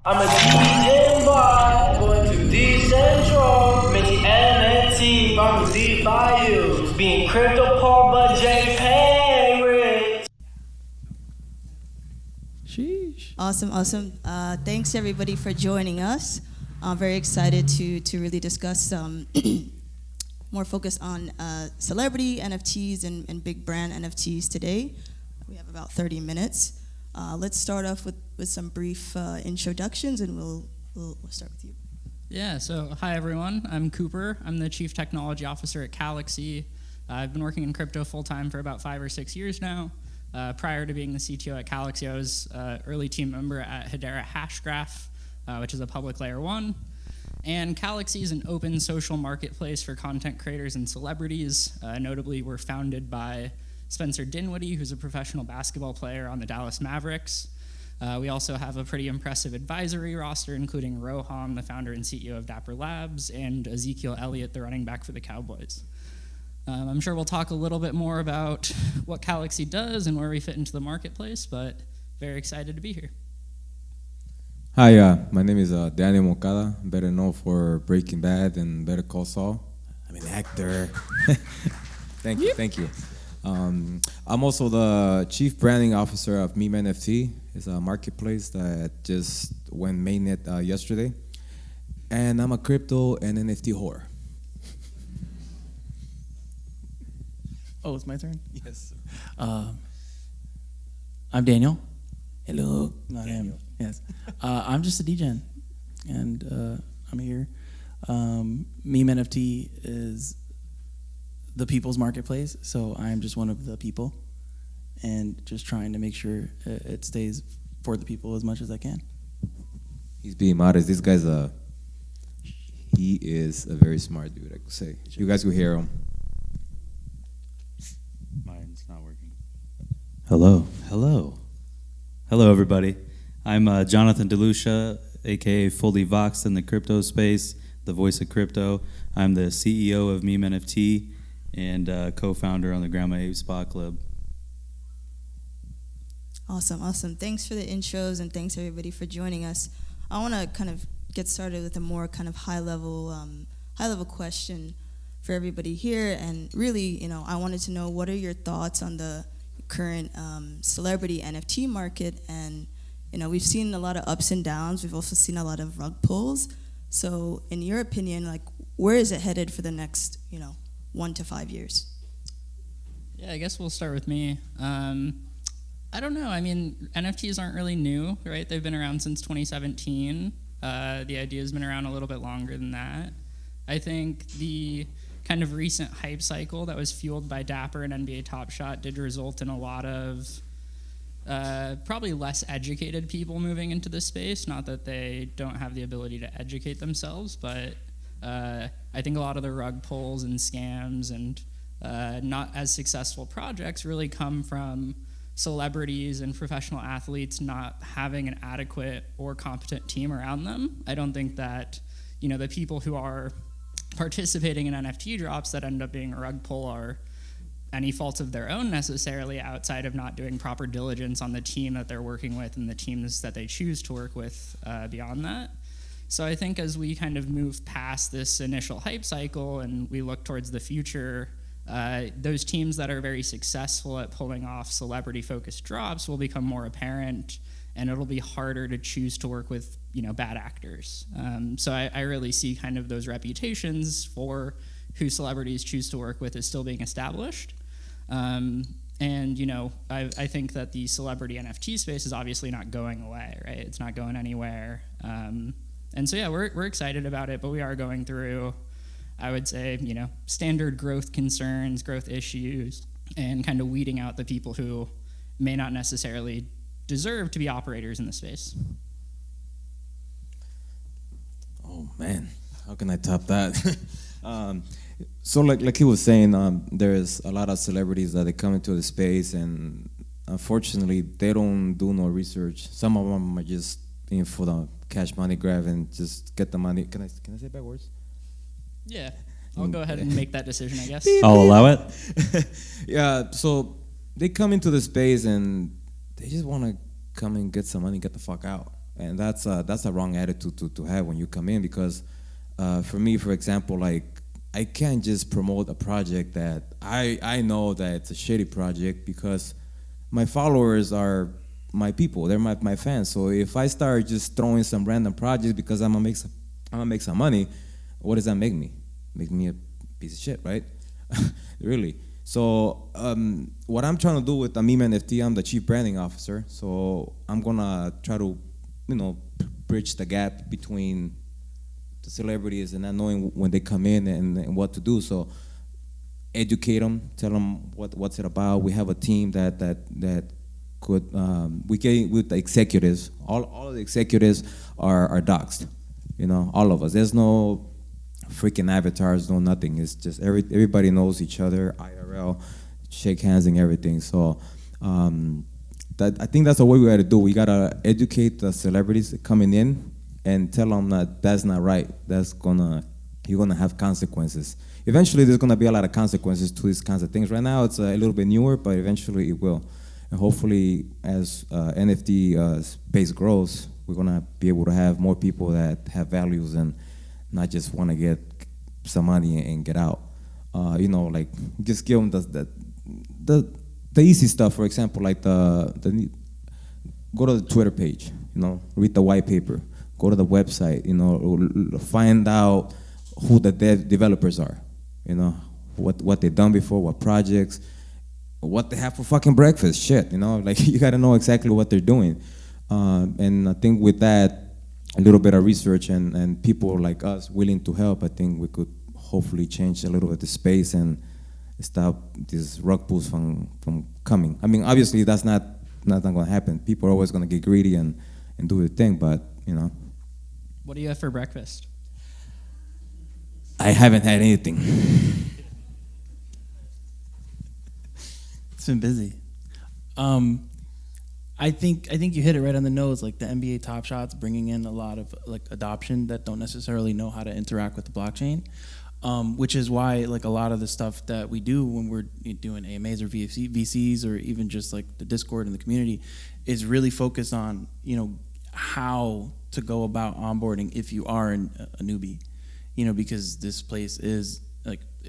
I'm a DJ boy, going to Dcentral, minting NFT, from the DeFi, being crypto poor but JPay rich. Sheesh. Awesome. Thanks everybody for joining us. I'm very excited to really discuss more focus on celebrity NFTs and big brand NFTs today. We have about 30 minutes. Let's start off with some brief introductions, and we'll start with you. Yeah, so hi everyone, I'm Cooper. I'm the Chief Technology Officer at Calaxy. I've been working in crypto full-time for about 5 or 6 years now. Prior to being the CTO at Calaxy, I was early team member at Hedera Hashgraph, which is a public layer 1. And Calaxy is an open social marketplace for content creators and celebrities. Notably, we're founded by Spencer Dinwiddie, who's a professional basketball player on the Dallas Mavericks. We also have a pretty impressive advisory roster, including Rohan, the founder and CEO of Dapper Labs, and Ezekiel Elliott, the running back for the Cowboys. I'm sure we'll talk a little bit more about what Calaxy does and where we fit into the marketplace, but very excited to be here. Hi, my name is Daniel Moncada, better known for Breaking Bad and Better Call Saul. I'm an actor. Thank you. I'm also the Chief Branding Officer of MemeNFT. It's a marketplace that just went mainnet yesterday. And I'm a crypto and NFT whore. Oh, it's my turn? Yes. I'm Daniel. Hello. Not him. Yes. I'm just a DGen, and I'm here. MemeNFT is the people's marketplace, so I'm just one of the people, and just trying to make sure it stays for the people as much as I can. He's being modest. This guy's he is a very smart dude, I could say. You guys will hear him. Mine's not working. Hello, everybody. I'm Jonathan DeLucia, aka FullyVoxxed in the crypto space, the voice of crypto. I'm the CEO of MemeNFT and co-founder on the Grandma Abe Spa Club. Awesome. Thanks for the intros, and thanks everybody for joining us. I want to kind of get started with a more kind of high level question for everybody here, and really, I wanted to know, what are your thoughts on the current celebrity NFT market? And we've seen a lot of ups and downs. We've also seen a lot of rug pulls. So in your opinion, where is it headed for the next 1 to 5 years? Yeah, I guess we'll start with me. I don't know. I mean, NFTs aren't really new, right? They've been around since 2017. The idea's been around a little bit longer than that. I think the kind of recent hype cycle that was fueled by Dapper and NBA Top Shot did result in a lot of probably less educated people moving into this space. Not that they don't have the ability to educate themselves, but I think a lot of the rug pulls and scams and not as successful projects really come from celebrities and professional athletes not having an adequate or competent team around them. I don't think that the people who are participating in NFT drops that end up being a rug pull are any fault of their own necessarily, outside of not doing proper diligence on the team that they're working with and the teams that they choose to work with beyond that. So I think as we kind of move past this initial hype cycle and we look towards the future, those teams that are very successful at pulling off celebrity-focused drops will become more apparent, and it'll be harder to choose to work with bad actors. So I really see kind of those reputations for who celebrities choose to work with as still being established. And I think that the celebrity NFT space is obviously not going away, right? It's not going anywhere. And so, yeah, we're excited about it, but we are going through, I would say, standard growth concerns, growth issues, and kind of weeding out the people who may not necessarily deserve to be operators in the space. Oh, man. How can I top that? So like he was saying, there's a lot of celebrities that they come into the space, and unfortunately, they don't do no research. Some of them are just in for the cash money grab and just get the money. Can I say bad words? Yeah, I'll go ahead and make that decision, I guess. I'll allow it. Yeah, so they come into the space and they just want to come and get some money, get the fuck out. and that's a wrong attitude to have when you come in, because for me, for example, like I can't just promote a project that I know that it's a shitty project, because my followers are my people, they're my fans. So if I start just throwing some random projects because I'm gonna make some money, what does that make me? Make me a piece of shit, right? Really. So what I'm trying to do with the MemeNFT, I'm the chief branding officer. So I'm gonna try to, bridge the gap between the celebrities and not knowing when they come in and what to do. So educate them, tell them what's it about. We have a team that could, we get with the executives. All of the executives are doxed, all of us. There's no freaking avatars, no nothing. It's just everybody knows each other, IRL, shake hands and everything. So I think that's the way we got to do. We got to educate the celebrities coming in and tell them that that's not right. You're gonna have consequences. Eventually, there's gonna be a lot of consequences to these kinds of things. Right now, it's a little bit newer, but eventually it will. And hopefully, as NFT space grows, we're gonna be able to have more people that have values and not just want to get some money and get out. Like just give them the easy stuff. For example, like go to the Twitter page. Read the white paper. Go to the website. Find out who the developers are. What they've done before, what projects, what they have for fucking breakfast. Shit. Like you got to know exactly what they're doing. And I think with that, a little bit of research and people like us willing to help, I think we could hopefully change a little bit the space and stop these rug pulls from coming. I mean, obviously that's not going to happen. People are always going to get greedy and do their thing, but What do you have for breakfast? I haven't had anything. It's been busy. I think you hit it right on the nose. Like the NBA Top Shots, bringing in a lot of like adoption that don't necessarily know how to interact with the blockchain, which is why like a lot of the stuff that we do when we're doing AMAs or VCs or even just like the Discord and the community is really focused on how to go about onboarding if you are a newbie, because this place is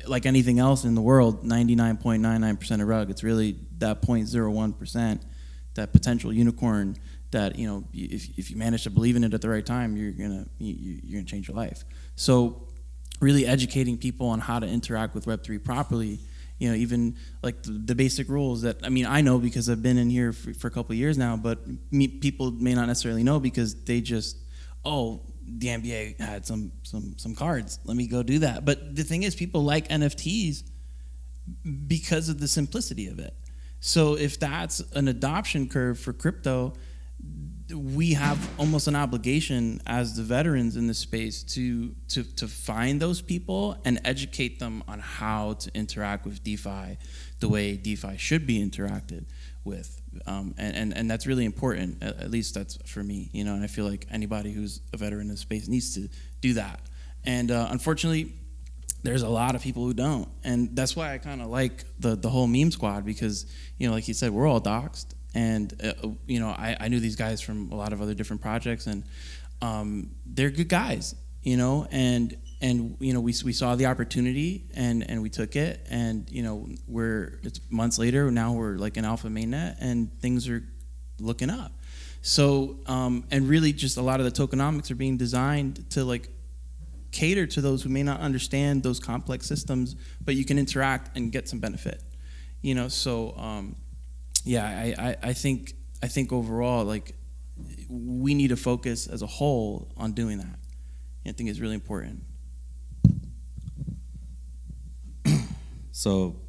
like anything else in the world, 99.99% of rug. It's really that 0.01%. That potential unicorn that if you manage to believe in it at the right time, you're gonna change your life. So really educating people on how to interact with Web3 properly, even like the basic rules that I know because I've been in here for a couple of years now, but people may not necessarily know because they just the NBA had some cards, let me go do that. But the thing is, people like NFTs because of the simplicity of it. So if that's an adoption curve for crypto, we have almost an obligation as the veterans in this space to find those people and educate them on how to interact with DeFi the way DeFi should be interacted with. And that's really important, at least that's for me. And I feel like anybody who's a veteran in this space needs to do that. And unfortunately, there's a lot of people who don't, and that's why I kind of like the whole meme squad, because like you said, we're all doxed, and I knew these guys from a lot of other different projects, and they're good guys, and we saw the opportunity and we took it, and it's months later now, we're like in alpha mainnet and things are looking up. So and really just a lot of the tokenomics are being designed to like cater to those who may not understand those complex systems, but you can interact and get some benefit. So I think overall, like, we need to focus as a whole on doing that. I think it's really important. So,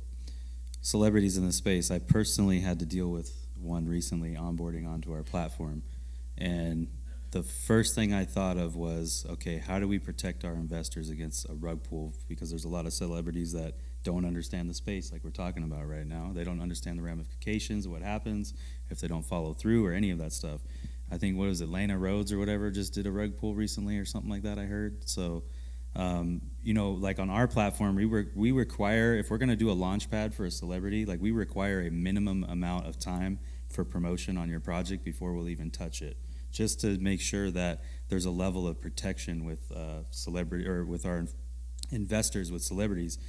celebrities in the space, I personally had to deal with one recently onboarding onto our platform, and the first thing I thought of was, okay, how do we protect our investors against a rug pull? Because there's a lot of celebrities that don't understand the space like we're talking about right now. They don't understand the ramifications of what happens if they don't follow through or any of that stuff. I think, what was it, Lana Rhodes or whatever just did a rug pull recently or something like that, I heard. So, like on our platform, we require, if we're going to do a launch pad for a celebrity, like we require a minimum amount of time for promotion on your project before we'll even touch it. just to make sure that there's a level of protection with celebrity or with our investors with celebrities.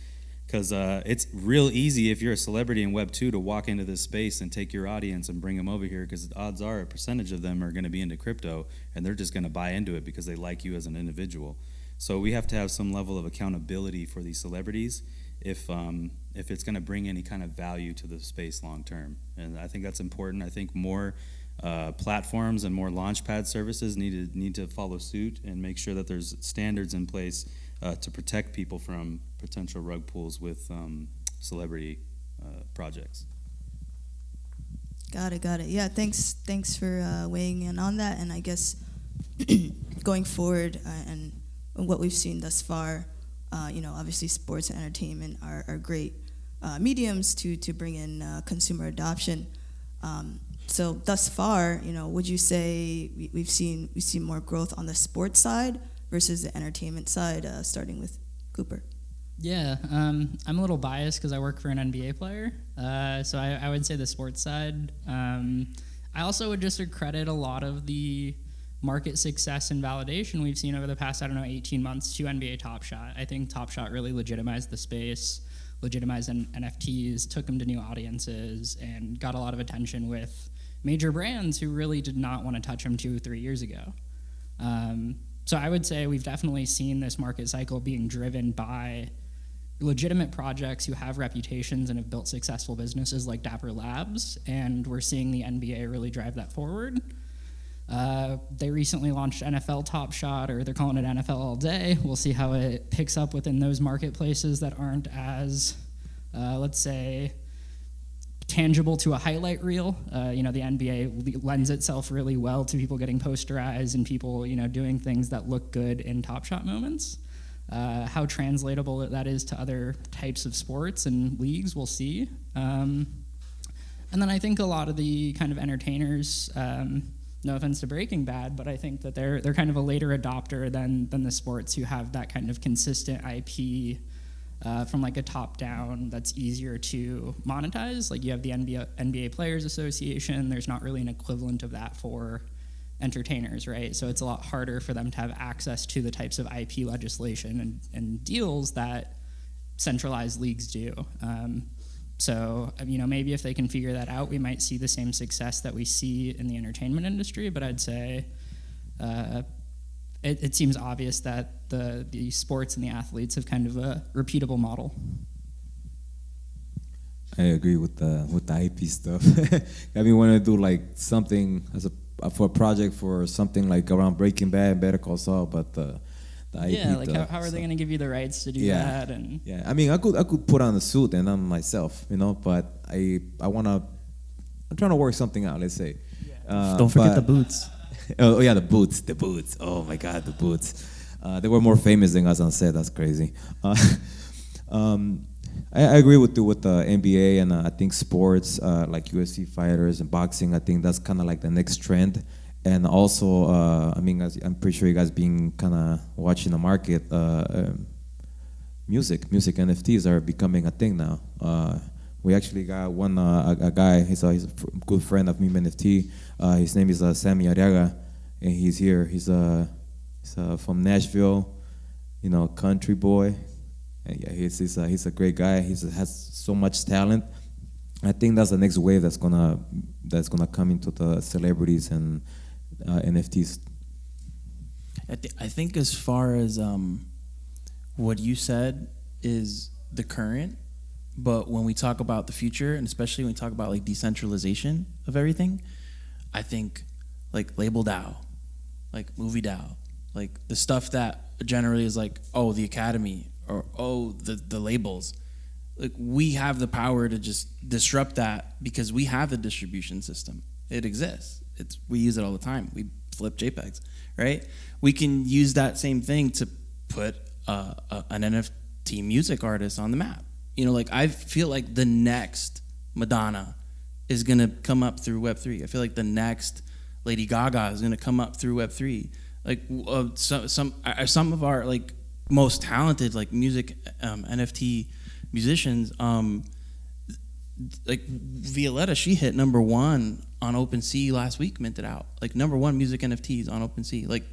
Because it's real easy if you're a celebrity in Web 2 to walk into this space and take your audience and bring them over here, because the odds are a percentage of them are going to be into crypto, and they're just going to buy into it because they like you as an individual. So we have to have some level of accountability for these celebrities if it's going to bring any kind of value to the space long term. And I think that's important. I think more platforms and more launchpad services need to follow suit and make sure that there's standards in place to protect people from potential rug pulls with celebrity projects. Got it. Yeah, thanks for weighing in on that. And I guess going forward and what we've seen thus far, obviously sports and entertainment are great mediums to bring in consumer adoption. So thus far, would you say we've seen more growth on the sports side versus the entertainment side, starting with Cooper? Yeah, I'm a little biased because I work for an NBA player, so I would say the sports side. I also would just credit a lot of the market success and validation we've seen over the past, 18 months to NBA Top Shot. I think Top Shot really legitimized the space, legitimized NFTs, took them to new audiences, and got a lot of attention with major brands who really did not want to touch them 2 or 3 years ago. So I would say we've definitely seen this market cycle being driven by legitimate projects who have reputations and have built successful businesses like Dapper Labs, and we're seeing the NBA really drive that forward. They recently launched NFL Top Shot, or they're calling it NFL All Day. We'll see how it picks up within those marketplaces that aren't as, let's say, tangible to a highlight reel. The NBA lends itself really well to people getting posterized and people, doing things that look good in Top Shot moments. How translatable that is to other types of sports and leagues, we'll see. And then I think a lot of the kind of entertainers, no offense to Breaking Bad, but I think that they're kind of a later adopter than the sports who have that kind of consistent IP from like a top down that's easier to monetize. Like you have the NBA Players Association. There's not really an equivalent of that for entertainers, right? So it's a lot harder for them to have access to the types of IP legislation and deals that centralized leagues do. So, maybe if they can figure that out, we might see the same success that we see in the entertainment industry, but I'd say it seems obvious that the sports and the athletes have kind of a repeatable model. I agree with the IP stuff. I mean, when I do like something for a project for something like around Breaking Bad, Better Call Saul, but the IP how are they going to give you the rights to do that? And I mean, I could put on a suit and I'm myself, but I'm trying to work something out. Let's say. Don't forget the boots. Oh yeah, the boots. Oh my God, the boots. They were more famous than us on set. That's crazy. I agree with the NBA, and I think sports like UFC fighters and boxing. I think that's kind of like the next trend. And also, I'm pretty sure you guys been kind of watching the market. Music NFTs are becoming a thing now. We actually got a guy. He's a good friend of MemeNFT. His name is Sammy Ariaga, and he's here. He's from Nashville, country boy. And yeah, he's a great guy. He has so much talent. I think that's the next wave that's gonna come into the celebrities and NFTs. I think as far as what you said is the current, but when we talk about the future, and especially when we talk about like decentralization of everything, I think like Label DAO, like Movie DAO, like the stuff that generally is like, oh, the Academy, or oh, the labels. Like we have the power to just disrupt that because we have the distribution system. It exists. We use it all the time. We flip JPEGs, right? We can use that same thing to put an NFT music artist on the map. I feel like the next Madonna is gonna come up through Web3. I feel like the next Lady Gaga is gonna come up through Web3. Like some of our like most talented like music NFT musicians, like Violetta, she hit number 1 on OpenSea last week, minted out. Like number 1 music NFTs on OpenSea. Like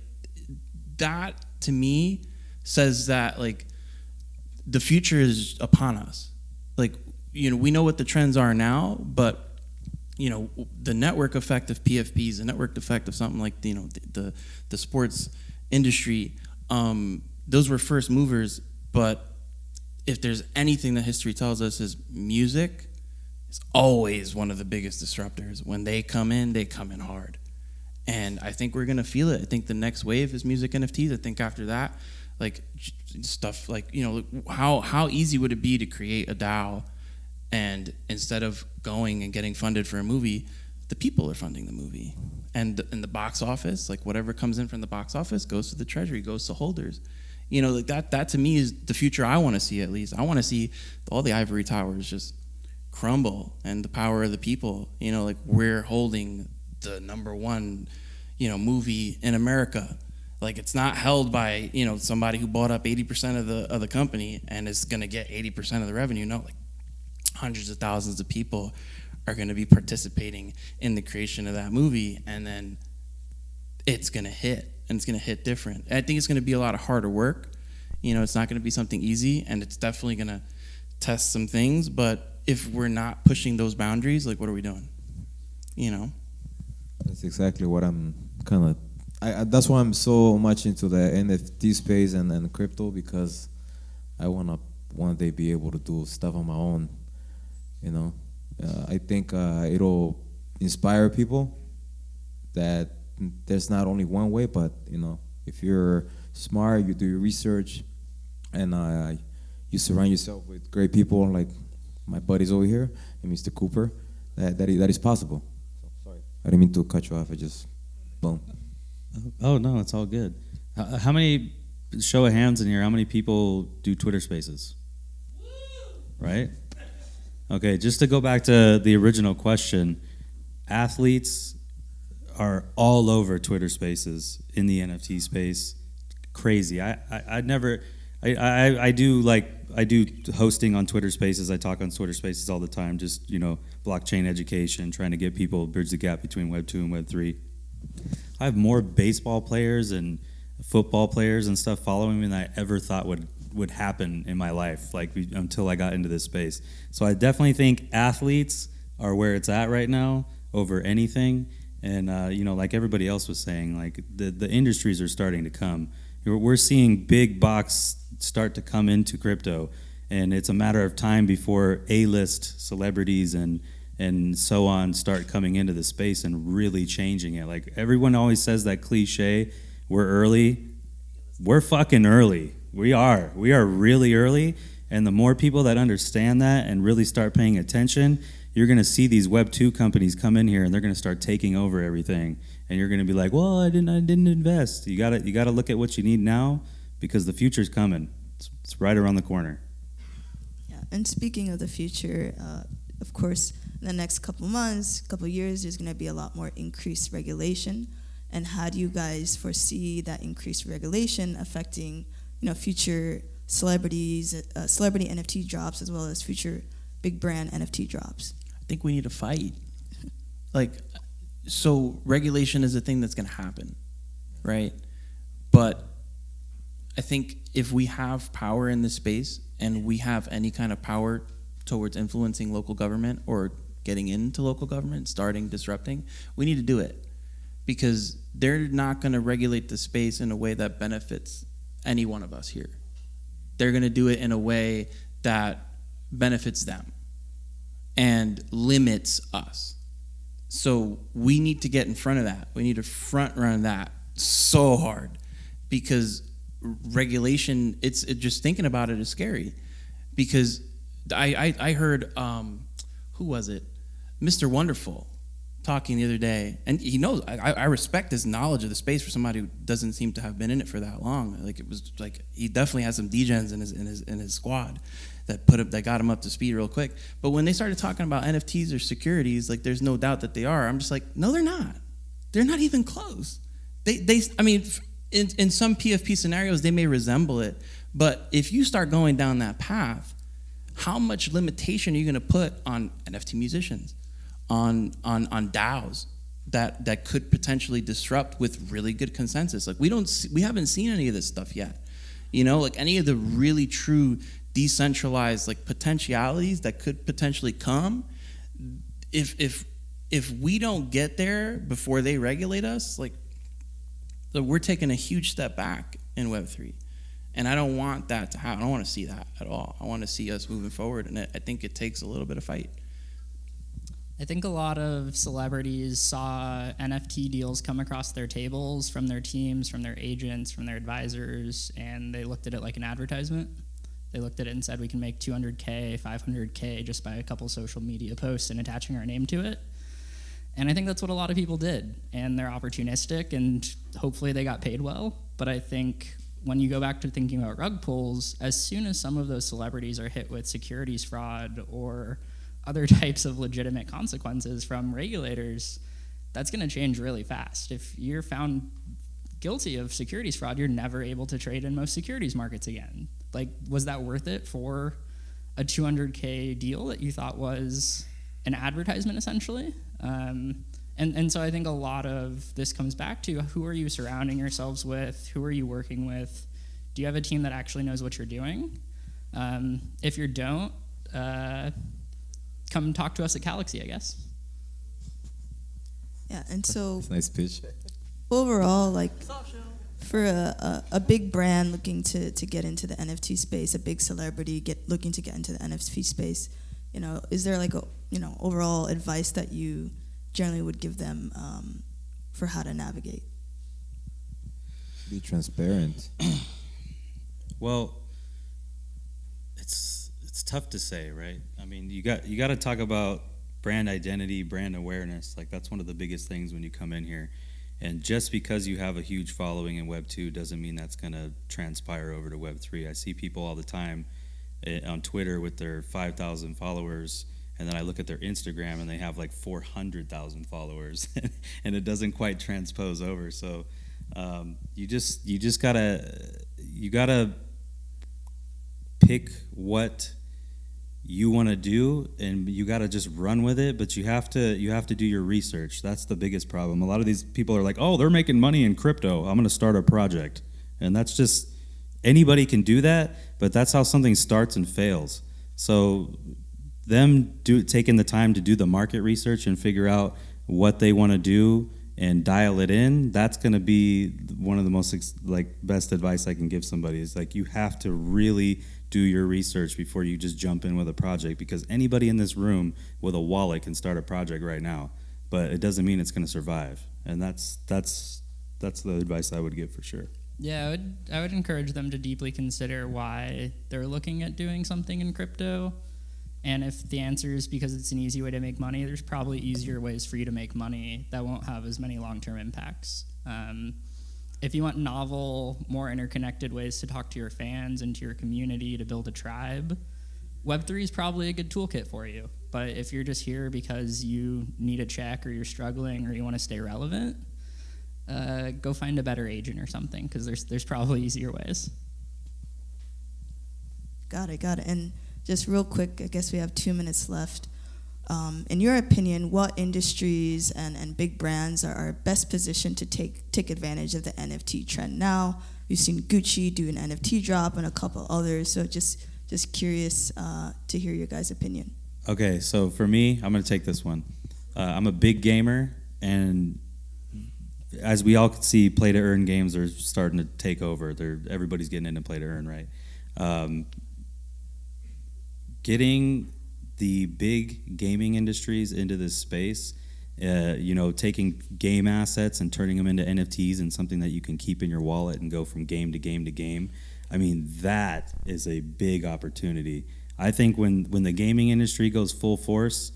that to me says that like the future is upon us. Like, you know, we know what the trends are now, but you know, the network effect of PFPs, the network effect of something like, you know, the sports industry, those were first movers. But if there's anything that history tells us is music is always one of the biggest disruptors. When they come in hard. And I think we're gonna feel it. I think the next wave is music NFTs. I think after that, like stuff like, you know, how easy would it be to create a DAO, and instead of going and getting funded for a movie, the people are funding the movie, and in the box office, like whatever comes in from the box office goes to the treasury, goes to holders. You know, like that to me is the future I want to see. At least I want to see all the ivory towers just crumble, and the power of the people. You know, like we're holding the number 1, you know, movie in America. Like it's not held by, you know, somebody who bought up 80% of the company and is going to get 80% of the revenue. No, like hundreds of thousands of people are going to be participating in the creation of that movie, and then it's going to hit, and it's going to hit different. And I think it's going to be a lot of harder work. You know, it's not going to be something easy, and it's definitely going to test some things. But if we're not pushing those boundaries, like what are we doing? You know? That's exactly what I'm kind of. That's why I'm so much into the NFT space and crypto, because I want to one day be able to do stuff on my own. You know, I think it'll inspire people that there's not only one way, but you know, if you're smart, you do your research, and you surround yourself with great people like my buddies over here and Mr. Cooper, that is possible. So, sorry, I didn't mean to cut you off. I just boom. Oh no, it's all good. How many, show of hands in here, how many people do Twitter Spaces? Right? Okay, just to go back to the original question, athletes are all over Twitter Spaces in the NFT space. Crazy. I do hosting on Twitter Spaces. I talk on Twitter Spaces all the time. Just, you know, blockchain education, trying to get people, bridge the gap between Web 2 and Web 3. I have more baseball players and football players and stuff following me than I ever thought would happen in my life, like until I got into this space. So I definitely think athletes are where it's at right now over anything. And you know, like everybody else was saying, like the industries are starting to come. We're seeing big bucks start to come into crypto, and it's a matter of time before A-list celebrities and so on start coming into the space and really changing it. Like everyone always says that cliche, we're early. We're fucking early. We are really early. And the more people that understand that and really start paying attention, you're gonna see these Web 2 companies come in here and they're gonna start taking over everything. And you're gonna be like, well, I didn't invest. You gotta look at what you need now, because the future's coming. It's right around the corner. Yeah, and speaking of the future, of course, in the next couple months, couple years, there's going to be a lot more increased regulation. And how do you guys foresee that increased regulation affecting, you know, future celebrities, celebrity NFT drops, as well as future big brand NFT drops? I think we need to fight. Like, so regulation is a thing that's going to happen, right? But I think if we have power in this space and we have any kind of power towards influencing local government or getting into local government, starting disrupting, we need to do it, because they're not going to regulate the space in a way that benefits any one of us here. They're going to do it in a way that benefits them and limits us. So we need to get in front of that. We need to front run that so hard, because regulation, it's just thinking about it is scary. Because I heard, who was it? Mr. Wonderful talking the other day, and he knows, I respect his knowledge of the space for somebody who doesn't seem to have been in it for that long. Like, it was like, he definitely has some degens in his squad that got him up to speed real quick. But when they started talking about NFTs or securities, like, there's no doubt that they are. I'm just like, no, they're not. They're not even close. I mean, in some PFP scenarios, they may resemble it, but if you start going down that path, how much limitation are you going to put on NFT musicians, on DAOs that could potentially disrupt with really good consensus? Like we haven't seen any of this stuff yet. You know, like any of the really true decentralized like potentialities that could potentially come. If we don't get there before they regulate us, like we're taking a huge step back in Web3. And I don't want that to happen. I don't want to see that at all. I want to see us moving forward, and I think it takes a little bit of fight. I think a lot of celebrities saw NFT deals come across their tables from their teams, from their agents, from their advisors, and they looked at it like an advertisement. They looked at it and said, we can make 200K, 500K just by a couple social media posts and attaching our name to it. And I think that's what a lot of people did. And they're opportunistic, and hopefully they got paid well. But I think when you go back to thinking about rug pulls, as soon as some of those celebrities are hit with securities fraud or other types of legitimate consequences from regulators, that's going to change really fast. If you're found guilty of securities fraud, you're never able to trade in most securities markets again. Like, was that worth it for a 200K deal that you thought was an advertisement, essentially? And so I think a lot of this comes back to who are you surrounding yourselves with? Who are you working with? Do you have a team that actually knows what you're doing? If you don't, come talk to us at Calaxy, I guess. Yeah, and so That's a nice pitch. overall, like for a big brand looking to get into the NFT space, a big celebrity looking to get into the NFT space, you know, is there like a overall advice that you generally would give them for how to navigate? Be transparent. Well, it's tough to say, right? I mean, you got to talk about brand identity, brand awareness. Like, that's one of the biggest things when you come in here. And just because you have a huge following in Web 2 doesn't mean that's going to transpire over to Web 3. I see people all the time on Twitter with their 5,000 followers, and then I look at their Instagram and they have like 400,000 followers, and it doesn't quite transpose over. So you gotta pick what you want to do, and you got to just run with it. But you have to do your research. That's the biggest problem. A lot of these people are like, oh, they're making money in crypto, I'm going to start a project. And that's just, anybody can do that, but that's how something starts and fails. So them taking the time to do the market research and figure out what they want to do and dial it in, that's going to be one of the most best advice I can give somebody. Is like, you have to really do your research before you just jump in with a project, because anybody in this room with a wallet can start a project right now, but it doesn't mean it's going to survive. And that's the advice I would give for sure. Yeah, I would encourage them to deeply consider why they're looking at doing something in crypto. And if the answer is because it's an easy way to make money, there's probably easier ways for you to make money that won't have as many long-term impacts. If you want novel, more interconnected ways to talk to your fans and to your community to build a tribe, Web3 is probably a good toolkit for you. But if you're just here because you need a check or you're struggling or you want to stay relevant, go find a better agent or something, because there's probably easier ways. Got it. And just real quick, I guess we have 2 minutes left. In your opinion, what industries and big brands are best positioned to take advantage of the NFT trend now? We've seen Gucci do an NFT drop and a couple others, so just curious to hear your guys' opinion. Okay, so for me, I'm going to take this one. I'm a big gamer, and as we all can see, play-to-earn games are starting to take over. Everybody's getting into play-to-earn, right? Getting the big gaming industries into this space, taking game assets and turning them into NFTs and something that you can keep in your wallet and go from game to game to game. I mean, that is a big opportunity. I think when the gaming industry goes full force,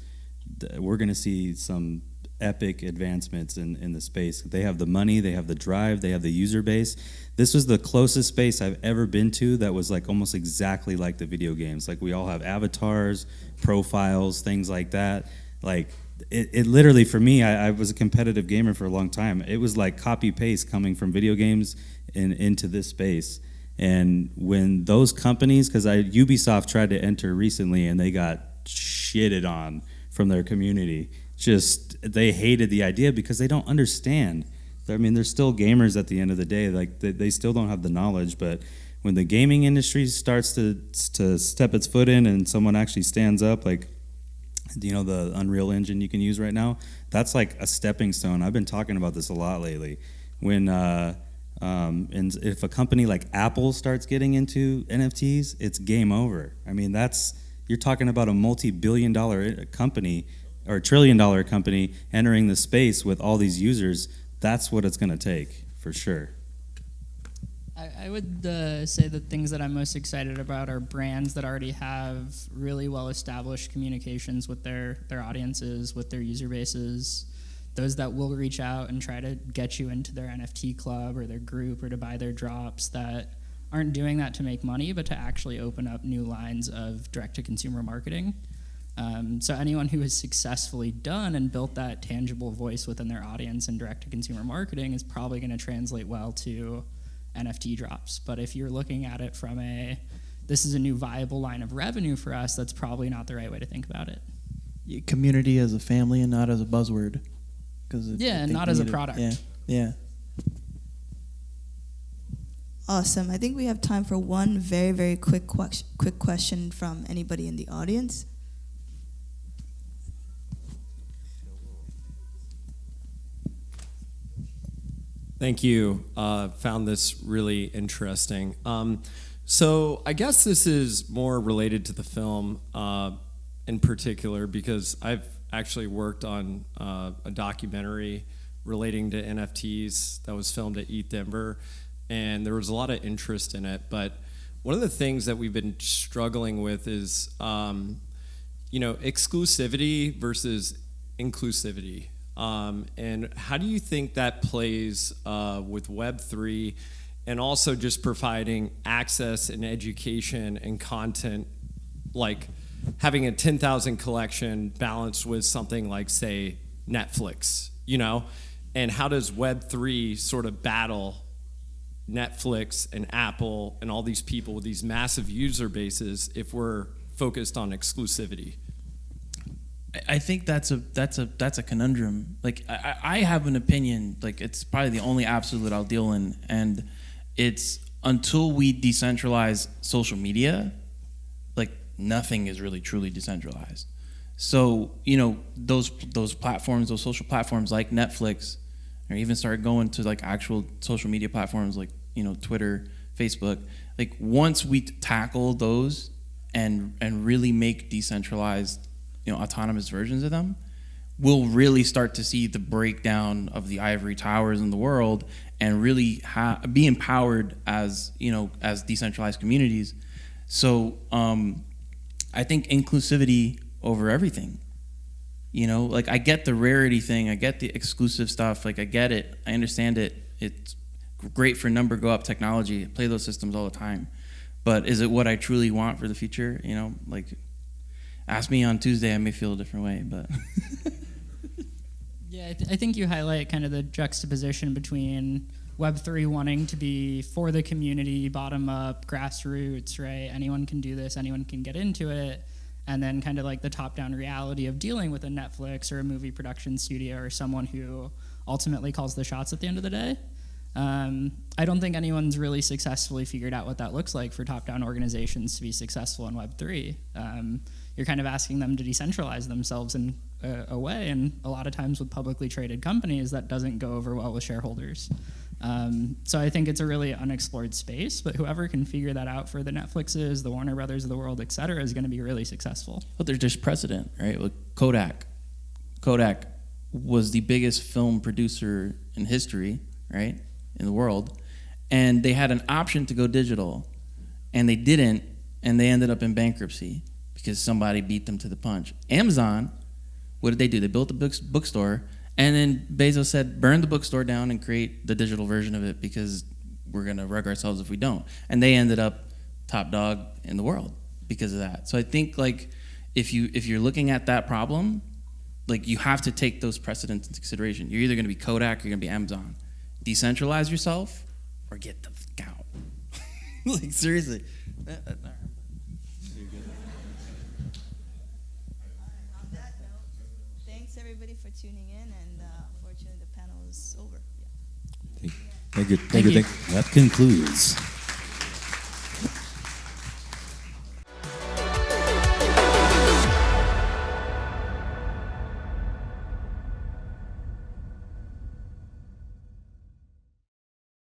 we're going to see some epic advancements in the space. They have the money, they have the drive, they have the user base. This was the closest space I've ever been to that was like almost exactly like the video games. Like, we all have avatars, profiles, things like that. Like, it literally, for me, I was a competitive gamer for a long time. It was like copy paste coming from video games into this space. And when those companies, because Ubisoft tried to enter recently and they got shitted on from their community. Just, they hated the idea because they don't understand. I mean, they're still gamers at the end of the day. Like, they still don't have the knowledge. But when the gaming industry starts to step its foot in and someone actually stands up, like, you know, the Unreal Engine you can use right now, that's like a stepping stone. I've been talking about this a lot lately. When and if a company like Apple starts getting into NFTs, it's game over. I mean, you're talking about a multi-billion-dollar company or a trillion-dollar company entering the space with all these users. That's what it's going to take, for sure. I would say the things that I'm most excited about are brands that already have really well-established communications with their audiences, with their user bases, those that will reach out and try to get you into their NFT club or their group or to buy their drops, that aren't doing that to make money, but to actually open up new lines of direct-to-consumer marketing. So anyone who has successfully done and built that tangible voice within their audience and direct-to-consumer marketing is probably going to translate well to NFT drops. But if you're looking at it from this is a new viable line of revenue for us, that's probably not the right way to think about it. Community as a family and not as a buzzword. And not as a product. Yeah. Awesome. I think we have time for one very, very quick question from anybody in the audience. Thank you. Found this really interesting. So I guess this is more related to the film in particular, because I've actually worked on a documentary relating to NFTs that was filmed at ETH Denver, and there was a lot of interest in it. But one of the things that we've been struggling with is, exclusivity versus inclusivity. And how do you think that plays with Web3, and also just providing access and education and content, like having a 10,000 collection balanced with something like, say, Netflix, and how does Web3 sort of battle Netflix and Apple and all these people with these massive user bases if we're focused on exclusivity? I think that's a conundrum. Like, I have an opinion. Like, it's probably the only absolute I'll deal in, and it's until we decentralize social media, like, nothing is really truly decentralized. So, those platforms, those social platforms like Netflix, or even start going to like actual social media platforms like Twitter, Facebook. Like, once we tackle those and really make decentralized autonomous versions of them, we'll really start to see the breakdown of the ivory towers in the world and really be empowered as decentralized communities. So I think inclusivity over everything. Like, I get the rarity thing, I get the exclusive stuff, like, I get it, I understand it. It's great for number go up technology. I play those systems all the time. But is it what I truly want for the future? Like, ask me on Tuesday, I may feel a different way, but. Yeah, I think you highlight kind of the juxtaposition between Web3 wanting to be for the community, bottom up, grassroots, right? Anyone can do this, anyone can get into it. And then kind of like the top-down reality of dealing with a Netflix or a movie production studio or someone who ultimately calls the shots at the end of the day. I don't think anyone's really successfully figured out what that looks like for top-down organizations to be successful in Web3. You're kind of asking them to decentralize themselves in a way, and a lot of times with publicly traded companies, that doesn't go over well with shareholders. So I think it's a really unexplored space, but whoever can figure that out for the Netflixes, the Warner Brothers of the world, et cetera, is going to be really successful. But there's just precedent, right? Like Kodak was the biggest film producer in history, right, in the world, and they had an option to go digital, and they didn't, and they ended up in bankruptcy because somebody beat them to the punch. Amazon, what did they do? They built a bookstore, and then Bezos said, burn the bookstore down and create the digital version of it because we're going to wreck ourselves if we don't. And they ended up top dog in the world because of that. So I think, like, if you're looking at that problem, like, you have to take those precedents into consideration. You're either going to be Kodak or you're going to be Amazon. Decentralize yourself or get the fuck out. Like, seriously. On that note, thanks everybody for tuning in, and unfortunately the panel is over. Yeah. Thank you. Thank you. That concludes.